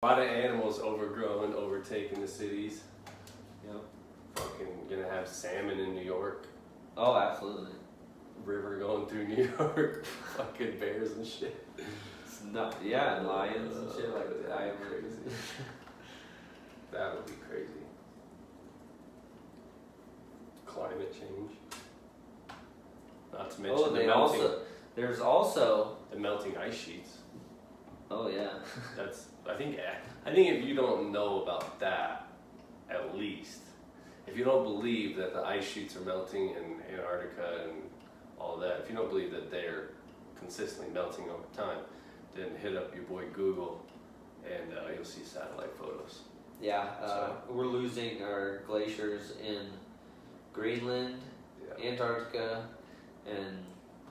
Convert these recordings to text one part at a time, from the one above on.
A lot of animals overgrown, overtaking the cities. Yep. Fucking gonna have salmon in New York. Oh, absolutely. River going through New York. Fucking bears and shit. It's not, yeah, and lions and shit like that. That'd be crazy. That would be crazy. Climate change. Not to mention there's also the melting ice sheets. Oh yeah. I think if you don't know about that, at least, if you don't believe that the ice sheets are melting in Antarctica and all of that, if you don't believe that they're consistently melting over time, then hit up your boy Google and you'll see satellite photos. Yeah, we're losing our glaciers in Greenland, Antarctica, and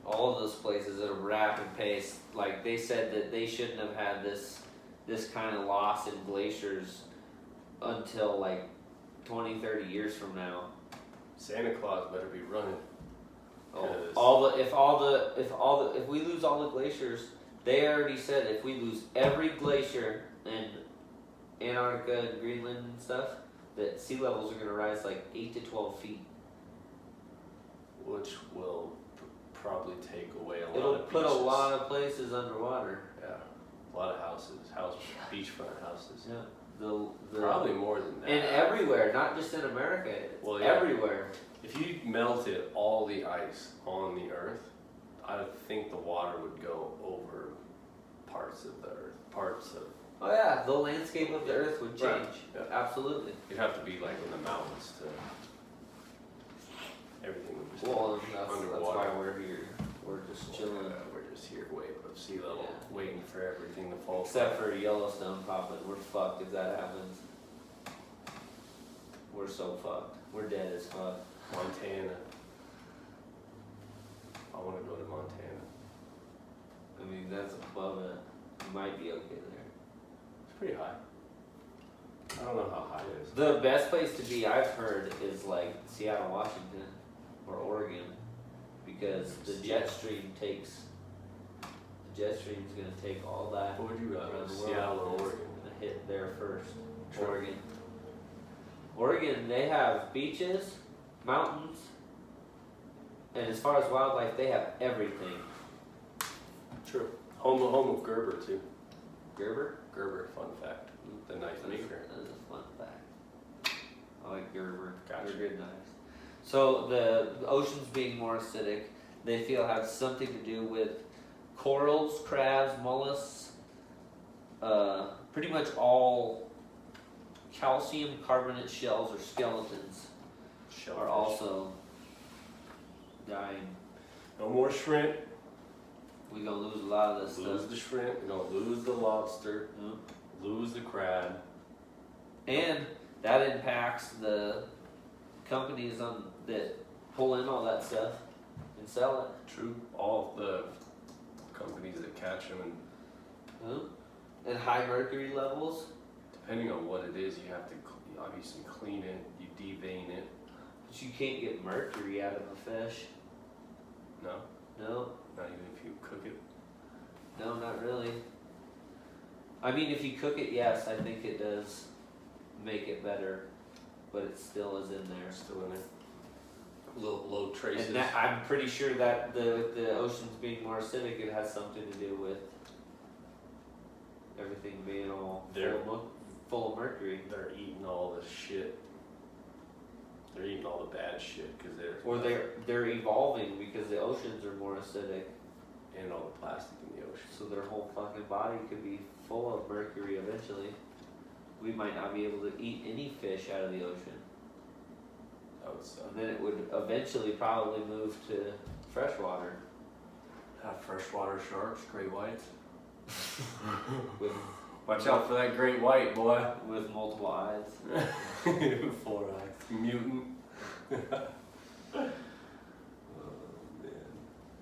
all of those places at a rapid pace. Like they said that they shouldn't have had this kind of loss in glaciers until like 20, 30 years from now. Santa Claus better be running. If we lose all the glaciers, they already said if we lose every glacier in Antarctica and Greenland and stuff, that sea levels are going to rise like 8 to 12 feet. Which will probably take away a lot It'll of put beaches. a lot of places underwater. Yeah, a lot of beachfront houses. Yeah, Probably more than that. And everywhere, not just in America. Well, yeah. Everywhere. If you melted all the ice on the Earth, I think the water would go over parts of the Earth. Oh yeah, the landscape of the Earth would change. Right. Yeah. Absolutely. You'd have to be like in the mountains to. Everything would just that's underwater. why we're here. We're just chilling. We're just here way above sea level, waiting for everything to fall. Except for Yellowstone popping. We're fucked if that happens. We're so fucked. We're dead as fuck. Montana. I want to go to Montana. I mean, that's above it. You might be okay there. It's pretty high. I don't know how high it is. The best place to be, I've heard, is like Seattle, Washington, or Oregon, because the jet stream's gonna take all that. What would you rather, around the Seattle or world. Oregon? It's gonna hit there first. True. Oregon, they have beaches, mountains, and as far as wildlife, they have everything. True. Home of Gerber too. Gerber? Gerber, fun fact. The knife maker. That is a fun fact. I like Gerber. Gotcha. They're good knives. So the oceans being more acidic, they feel has something to do with corals, crabs, mollusks, pretty much all calcium carbonate shells or skeletons Shellfish. are also dying. No more shrimp. We're gonna lose a lot of this Lose stuff. the shrimp. We're gonna lose the lobster. Yeah. Lose the crab. And that impacts the companies that pull in all that stuff and sell it. True. All of the companies that catch them, and And high mercury levels. depending on what it is, you have to obviously clean it. You devein it. But you can't get mercury out of a fish. No, No, not even if you cook it. no, not really. I mean, if you cook it, yes, I think it does make it better, but it still is in there. Still in there. Low traces. And I'm pretty sure that the oceans being more acidic, it has something to do with everything being all full of mercury. They're eating all the shit. They're eating all the bad shit because they're evolving because the oceans are more acidic. and all the plastic in the ocean. So their whole fucking body could be full of mercury eventually. We might not be able to eat any fish out of the ocean. That would suck. And then it would eventually probably move to freshwater. Have freshwater sharks, great whites. with Watch out for that great white, boy. with multiple eyes. 4 eyes. Mutant. Oh man,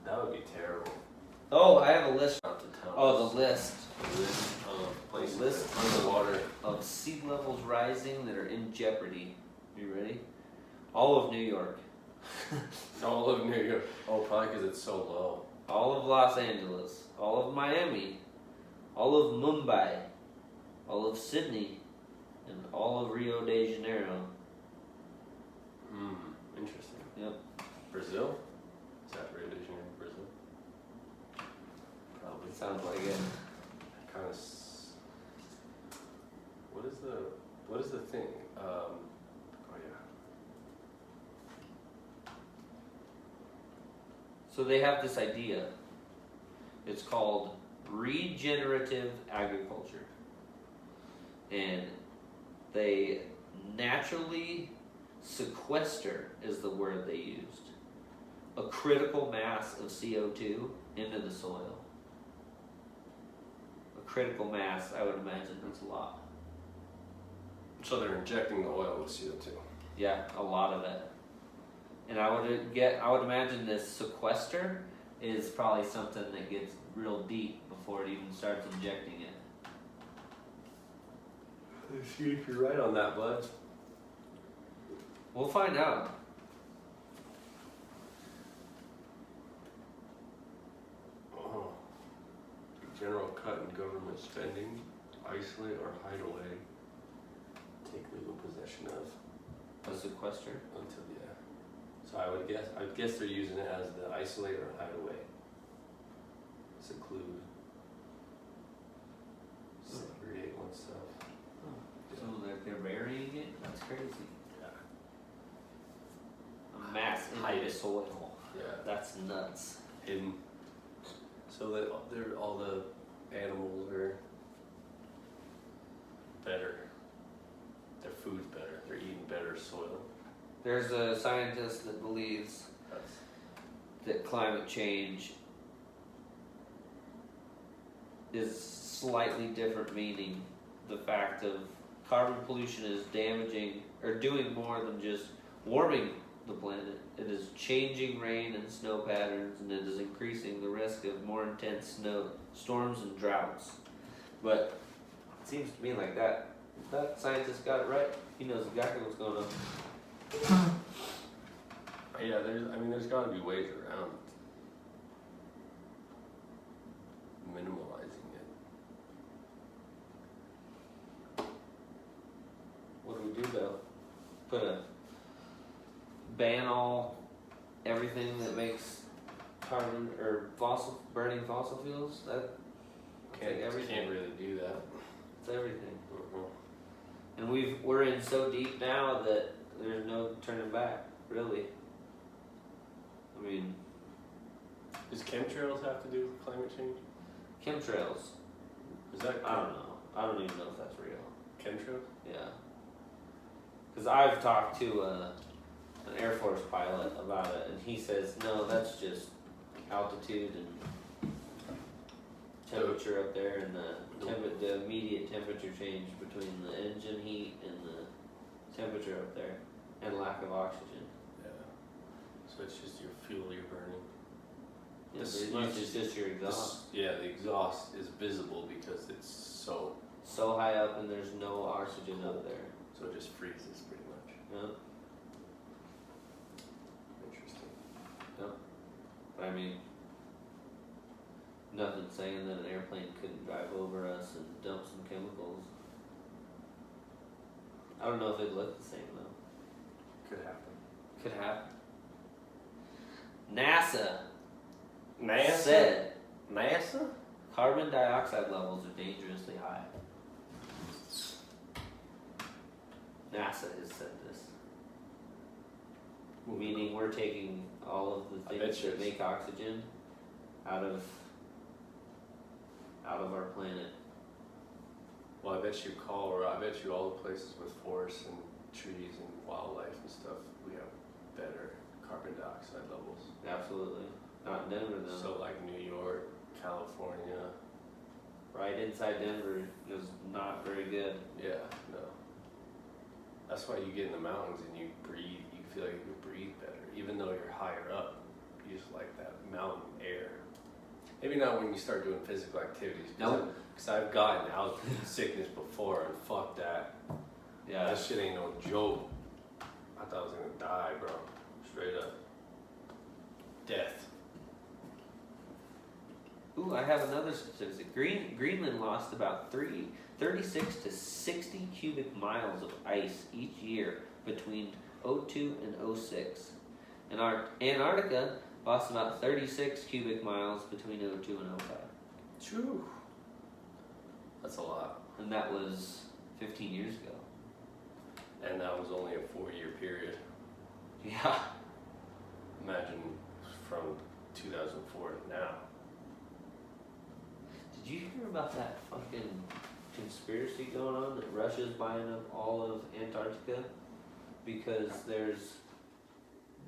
that would be terrible. Oh, I have a list. Not to tell Oh, us. the list The list of places list that are underwater. of sea levels rising that are in jeopardy. You ready? All of New York, All of New York. Oh, probably because it's so low. all of Los Angeles, all of Miami, all of Mumbai, all of Sydney, and all of Rio de Janeiro. Interesting. Yep. Brazil? Is that Rio de Janeiro, Brazil? Probably. Sounds like it. Kind of. What is the thing? Oh yeah. So they have this idea. It's called regenerative agriculture. And they naturally sequester, is the word they used, a critical mass of CO2 into the soil. A critical mass, I would imagine that's a lot. So they're injecting the oil with CO2. Yeah, a lot of it. And I would imagine this sequester is probably something that gets real deep before it even starts injecting it. Let's see if you're right on that, bud. We'll find out. Oh. General cut in government spending, isolate or hide away, take legal possession of. A sequester? Until, yeah. So I'd guess they're using it as the isolate or hide away. Seclude. Segregate oneself. So they're burying it? That's crazy. Yeah. A mass Hide into the it. soil. Yeah. That's nuts. Hidden. So that all the animals are better. Their food's better. They're eating better soil. There's a scientist that believes That's that climate change is slightly different, meaning the fact of carbon pollution is damaging or doing more than just warming the planet. It is changing rain and snow patterns, and it is increasing the risk of more intense snow storms and droughts. But it seems to me like that scientist got it right. He knows exactly what's going on. yeah. There's got to be ways around minimalizing it. What do we do though? Put a ban everything that makes carbon or burning fossil fuels? Can't really do that. It's everything. Mhm. And we're in so deep now that there's no turning back, really. I mean, Does chemtrails have to do with climate change? chemtrails. Is that I don't know. I don't even know if that's real. chemtrails? Yeah. Because I've talked to an Air Force pilot about it, and he says, no, that's just altitude and temperature up there, and the immediate temperature change between the engine heat and the temperature up there, and lack of oxygen. Yeah. So it's just your fuel you're burning. Yeah, This- pretty much it's just your exhaust. The exhaust is visible because it's so So high up, and there's no oxygen up there. it just freezes pretty much. Yeah. Interesting. But I mean, nothing saying that an airplane couldn't drive over us and dump some chemicals. I don't know if it'd look the same though. Could happen. Could happen. NASA NASA? said NASA? carbon dioxide levels are dangerously high. NASA has said this. Meaning we're taking all of the I bet things you that it's- make oxygen out of our planet. Well, I bet you all the places with forests and trees and wildlife and stuff, we have better carbon dioxide levels. Absolutely. Not in Denver though. So like New York, California, Right inside Denver is not very good. yeah, no. That's why you get in the mountains and you breathe, you feel like you can breathe better. Even though you're higher up, you just like that mountain air. Maybe not when you start doing physical activities. Nope. Because I've gotten altitude sickness before and fuck that. Yeah. That shit ain't no joke. I thought I was gonna die, bro. Straight up. Death. Ooh, I have another statistic. Greenland lost about 3 36 to 60 cubic miles of ice each year between '02 and '06. And Antarctica lost about 36 cubic miles between '02 and '05. True. That's a lot. And that was 15 years ago. And that was only a 4-year period. Yeah. Imagine from 2004 to now. Did you hear about that fucking conspiracy going on that Russia's buying up all of Antarctica because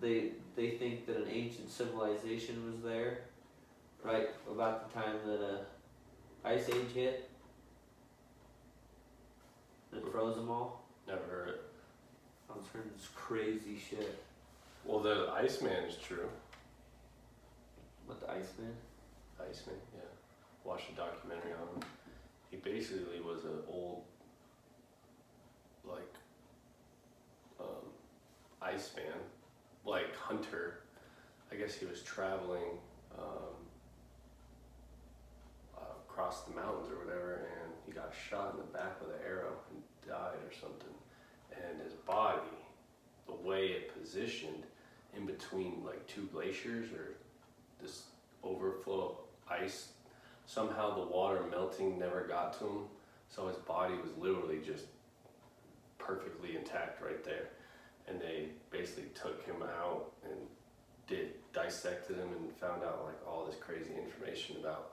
they think that an ancient civilization was there right about the time that ice age hit that froze them all? Never heard it. I was hearing this crazy shit. Well, the Iceman is true. What, the Iceman? Iceman, yeah. Watched a documentary on him. He basically was an old, like, Iceman, like hunter. I guess he was traveling across the mountains or whatever, and he got shot in the back with an arrow and died or something. And his body, the way it positioned in between like two glaciers or this overflow of ice, somehow the water melting never got to him, so his body was literally just perfectly intact right there. And they basically took him out and dissected him and found out like all this crazy information about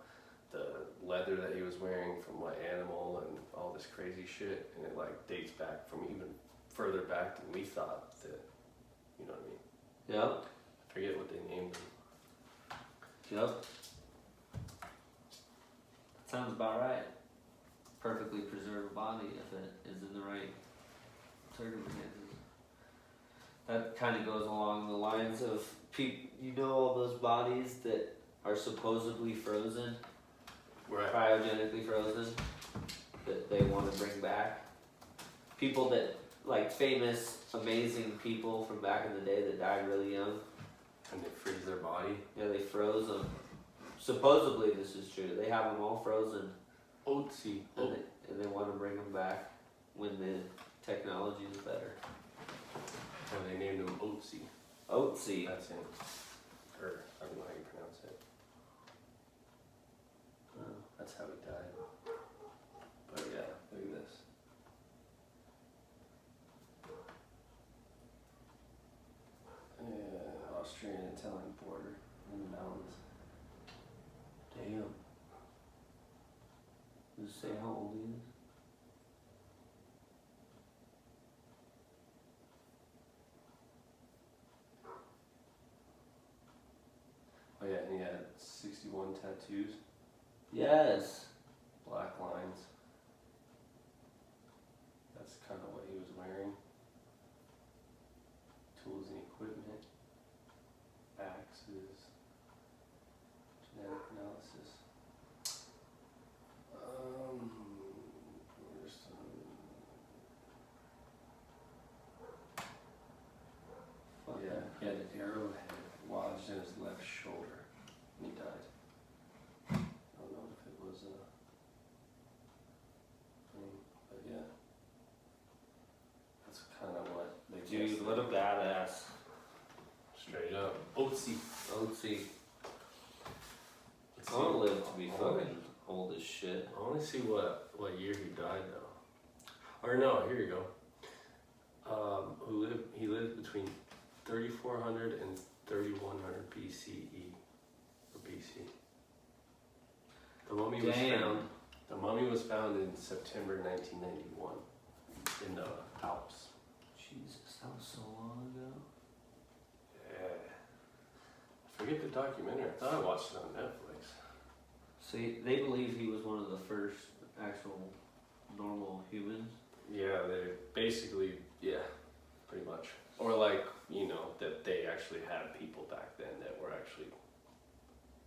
the leather that he was wearing from what animal and all this crazy shit. And it like dates back from even further back than we thought that, you know what I mean? Yep. I forget what they named him. Yep. Sounds about right. Perfectly preserved body if it is in the right circumstances. That kind of goes along the lines of you know, all those bodies that are supposedly frozen, Right. cryogenically frozen, that they want to bring back. People that, like famous, amazing people from back in the day that died really young. And they freeze their body. Yeah, they froze them. Supposedly this is true. They have them all frozen. Otzi. And they want to bring them back when the technology is better. And they named him Otzi. Otzi. That's him. Or, I don't know how you pronounce it. That's how he died. But yeah, look at this. Yeah, Austrian-Italian border in the mountains. Damn. Does it say how old he is? Oh yeah, and he had 61 tattoos, Yes. black lines. That's kind of what he was wearing. Tools and equipment, axes, genetic analysis. Where's yeah, he had an arrowhead lodged in his left shoulder, and he died. I don't know if it was a thing, but yeah, that's kind of what they Dude, guessed. what a badass. Straight up, Otzi. Otzi. Let's I want to see. live to be I wanna- fucking old as shit. I want to see what year he died though. Or no, here you go. He lived between 3400 and 3100 BCE or BC. The mummy was Damn. found. The mummy was found in September 1991 in the Alps. Jesus, that was so long ago. Yeah. I forget the documentary. I thought I watched it on Netflix. See, they believe he was one of the first actual normal humans. Yeah, they basically, yeah, pretty much. Or like, you know, that they actually had people back then that were actually,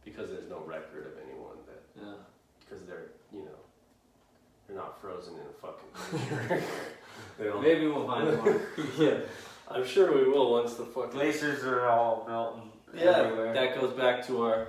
because there's no record of anyone that, Yeah. because they're, you know, they're not frozen in a fucking glacier. They don't. Maybe we'll find one. Yeah, I'm sure we will once the fucking. Glaciers are all melting Yeah, everywhere. that goes back to our